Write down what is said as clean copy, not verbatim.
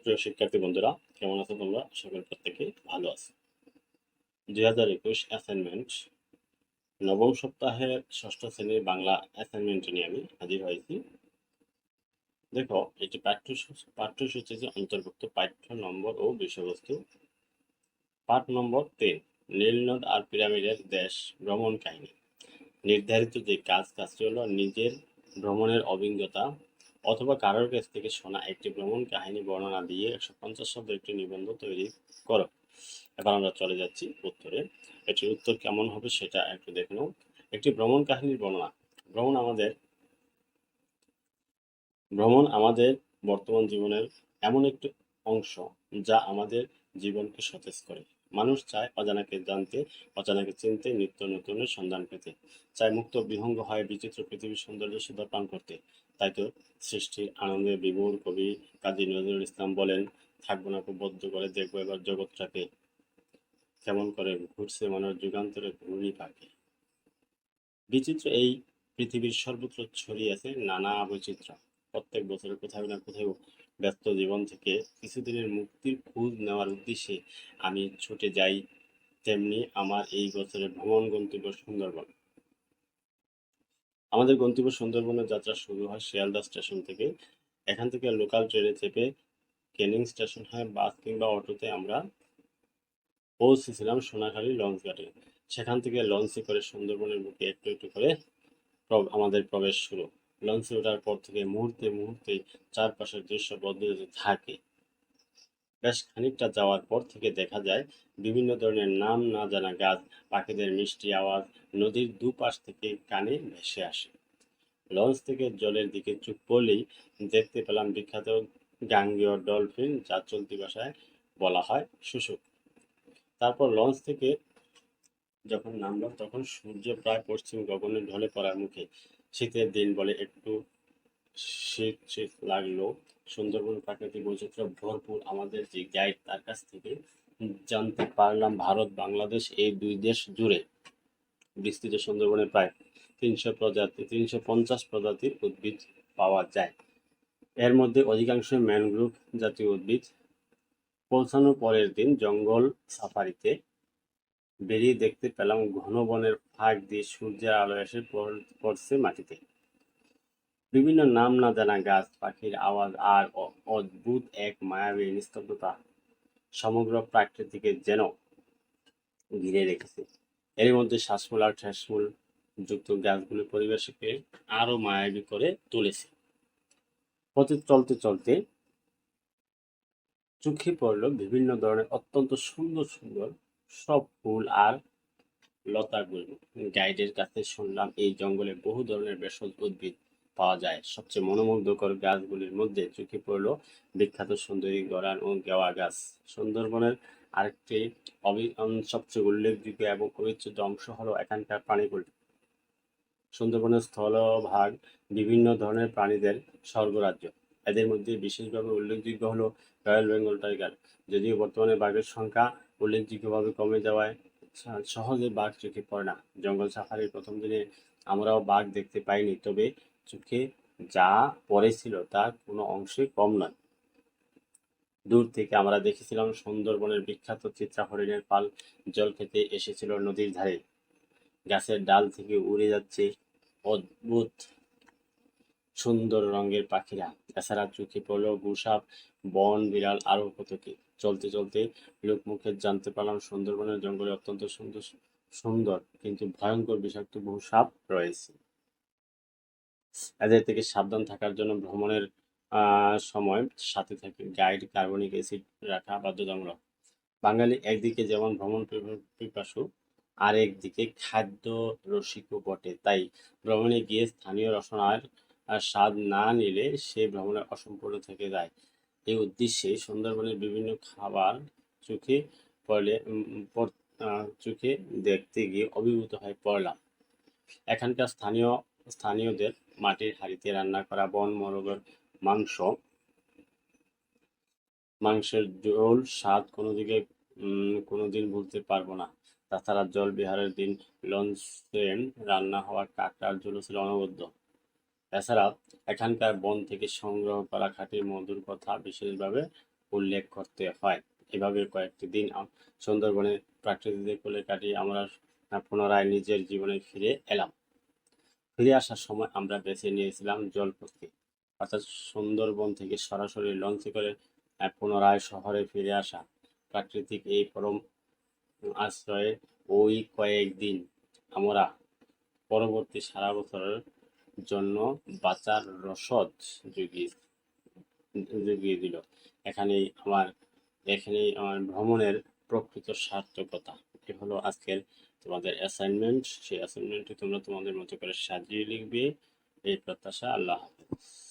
প্রিয় শিক্ষার্থী বন্ধুরা, কেমন আছো তোমরা? আশা করি প্রত্যেকে ভালো আছো। 2021 অ্যাসাইনমেন্ট নবম সপ্তাহের ষষ্ঠ শ্রেণীর বাংলা অ্যাসাইনমেন্ট নিয়ে আমি হাজির হয়েছি। দেখো, এটি পাঠ্যসূচিতে অন্তর্ভুক্ত পাঠ্য নম্বর ও বিষয়বস্তু। পাঠ নম্বর 3, নীলনদ আর পিরামিডের দেশ ভ্রমণ কাহিনী। নির্ধারিত যে কাজটি হলো নিজের ভ্রমণের অভিজ্ঞতা অথবা কারোর কাছ থেকে শোনা একটি ভ্রমণ কাহিনী বর্ণনা দিয়ে 150 শব্দ একটি নিবন্ধ তৈরি করো। এবার আমরা চলে যাচ্ছি উত্তরে। এটির উত্তর কেমন হবে সেটা একটু দেখে নাও। একটি ভ্রমণ কাহিনীর বর্ণনা। ভ্রমণ আমাদের বর্তমান জীবনের এমন একটি অংশ যা আমাদের জীবনকে সতেজ করে। মানুষ চায় অজানাকে জানতে, অজানাকে চিনতে, নিত্য নতুনের সন্ধান পেতে, চায় মুক্ত বিহঙ্গ হয় বিচিত্র পৃথিবীর সৌন্দর্য সুধা পান করতে। তাই তো সৃষ্টির আনন্দে বিভোর কবি কাজী নজরুল ইসলাম বলেন, থাকবো না খুব বদ্ধ করে, দেখবো এবার জগৎটাকে কেমন করে ঘুরছে মানুষ যুগান্তরে ঘূর্ণি পাখি। বিচিত্র এই পৃথিবীর সর্বত্র ছড়িয়ে আছে নানা বৈচিত্র্য। প্রত্যেক বছরে কোথাও না কোথাও ব্যস্ত জীবন থেকে কিছুদিনের মুক্তির খোঁজ নেওয়ার উদ্দেশ্যে আমি ছুটে যাই। তেমনি আমার এই বছরের ভ্রমণ গন্তব্য সুন্দরবন। আমাদের গন্তব্য সুন্দরবনের যাত্রা শুরু হয় শিয়ালদা স্টেশন থেকে। এখান থেকে লোকাল ট্রেনে চেপে ক্যানিং স্টেশন হয় বাস কিংবা অটোতে আমরা পৌঁছেছিলাম সোনাখালী লঞ্চ ঘাটে। সেখান থেকে লঞ্চে করে সুন্দরবনের বুকে একটু একটু করে আমাদের প্রবেশ শুরু। লঞ্চে ওঠার পর থেকে মুহূর্তে মুহূর্তে চারপাশের দৃশ্য বদলে থাকে। বেশ খানিকটা যাওয়ার পর থেকে দেখা যায় বিভিন্ন ধরনের নাম না জানা গাছ, পাখিদের মিষ্টি আওয়াজ নদীর দুপাশ থেকে কানে ভেসে আসে। লঞ্চ থেকে জলের দিকে চোখ পড়লেই দেখতে পেলাম বিখ্যাত গাঙ্গেয় ডলফিন, যা চলতি ভাষায় বলা হয় শুশুক। তারপর লঞ্চ থেকে যখন নামলাম তখন সূর্য প্রায় পশ্চিম গগনে ঢলে পড়ার মুখে। শীতের দিন বলে একটু শীত শীত লাগলো। সুন্দরবন প্রাকৃতিক বৈচিত্র্য ভরপুর। আমাদের যে গাইড তার কাছ থেকে জানতে পারলাম ভারত বাংলাদেশ এই দুই দেশ জুড়ে বিস্তৃত সুন্দরবনে প্রায় 350 প্রজাতির উদ্ভিদ পাওয়া যায়। এর মধ্যে অধিকাংশ ম্যানগ্রোভ জাতীয় উদ্ভিদ। পৌঁছানোর পরের দিন জঙ্গল সাফারিতে বেরিয়ে দেখতে পেলাম ঘন বনের ফাঁক দিয়ে সূর্যের আলো এসে পড়ছে মাটিতে। বিভিন্ন নাম না জানা গাছ, পাখির আওয়াজ আর অদ্ভুত এক মায়াবী নিস্তব্ধতা সমগ্র প্রাকৃতিকে যেন ঘিরে রেখেছে। এর মধ্যে শ্বাসমূল আর ঠেসমূল যুক্ত গাছগুলো পরিবেশকে আরো মায়াবী করে তুলেছে। পথে চলতে চলতে চোখে পড়ল বিভিন্ন ধরনের অত্যন্ত সুন্দর সুন্দর সব ফুল আর লতাগুলো। গাইডের কাছে শুনলাম এই জঙ্গলে বহু ধরনের ভেষজ উদ্ভিদ পাওয়া যায়। সবচেয়ে মনোমুগ্ধকর গাছগুলির মধ্যে চোখে পড়ল বিখ্যাত সুন্দরী গরান ও গেওয়া গাছ। সুন্দরবনের আরেকটি সবচেয়ে উল্লেখযোগ্য এবং অবিচ্ছেদ্য অংশ হলো এখানকার প্রাণীগুলি। সুন্দরবনের স্থলভাগ বিভিন্ন ধরনের প্রাণীদের স্বর্গরাজ্য। এদের মধ্যে বিশেষভাবে উল্লেখযোগ্য হলো রয়্যাল বেঙ্গল টাইগার। যদিও বর্তমানে বাঘের সংখ্যা উল্লেখযোগ্যভাবে কমে যাওয়ায় সহজে বাঘ চোখে পড়ে না। জঙ্গল সাফারির প্রথম দিনে আমরাও বাঘ দেখতে পাইনি, তবে চোখে যা পড়েছিল তার কোনো অংশে কম নয়। দূর থেকে আমরা দেখেছিলাম সুন্দরবনের বিখ্যাত চিত্রা হরিণের পাল জল খেতে এসেছিল নদীর ধারে। গাছের ডাল থেকে উড়ে যাচ্ছে অদ্ভুত সুন্দর রঙের পাখিরা। এছাড়া চোখে পড়ল গোসাপ, বন বিড়াল আরো কত কি। চলতে চলতে লোকমুখে জানতে পারলাম সুন্দরবনের জঙ্গলে অত্যন্ত সুন্দর সুন্দর কিন্তু ভয়ঙ্কর বিষাক্ত বহু সাপ রয়েছে। এদের থেকে সাবধান থাকার জন্য ভ্রমণের সময় সাথে থাকে গাইড, কার্বনিক অ্যাসিড রাখা বাধ্যতামূলক। বাঙালি একদিকে যেমন ভ্রমণ পিপাসু, আরেকদিকে খাদ্য রসিকও বটে। তাই ভ্রমণে গিয়ে স্থানীয় রসনার স্বাদ না নিলে সে ভ্রমণে অসম্পূর্ণ থেকে যায়। এই উদ্দেশ্যে সুন্দরবনের বিভিন্ন খাবার চোখে পড়লে চোখে দেখতে গিয়ে অভিভূত হয়ে পড়লাম। এখানকার স্থানীয়দের মাটির হাঁড়িতে রান্না করা বন মোরগের মাংস, মাংসের ঝোল স্বাদ কোনোদিন ভুলতে পারবো না। তাছাড়া জল বিহারের দিন লঞ্চে রান্না হওয়া কাঁকড়ার ঝোলও ছিল অনবদ্য। এছাড়া এখানকার বন থেকে সংগ্রহ করা খাঁটি মধুর কথা বিশেষভাবে উল্লেখ করতে হয়। এভাবে কয়েকটি দিন সুন্দরবনে প্রাকৃতিক কোলে কাটিয়ে আমরা পুনরায় নিজের জীবনে ফিরে এলাম। ফিরে আসার সময় আমরা বেছে নিয়েছিলাম জলপথকে, অর্থাৎ সুন্দরবন থেকে সরাসরি লঞ্চে করে পুনরায় শহরে ফিরে আসা। প্রাকৃতিক এই পরম আশ্রয়ে ওই কয়েকদিন আমরা পরবর্তী সারা বছরের জন্য বাঁচার রসদ জুগিয়ে জুগিয়ে দিল। এখানেই আমার এখানেই আমার ভ্রমণের প্রকৃত সার্থকতা। এ হলো আজকের তোমাদের অ্যাসাইনমেন্ট। সেই অ্যাসাইনমেন্টটি তোমরা তোমাদের মতো করে সাজিয়ে লিখবে, এই প্রত্যাশা। আল্লাহ হাফেজ।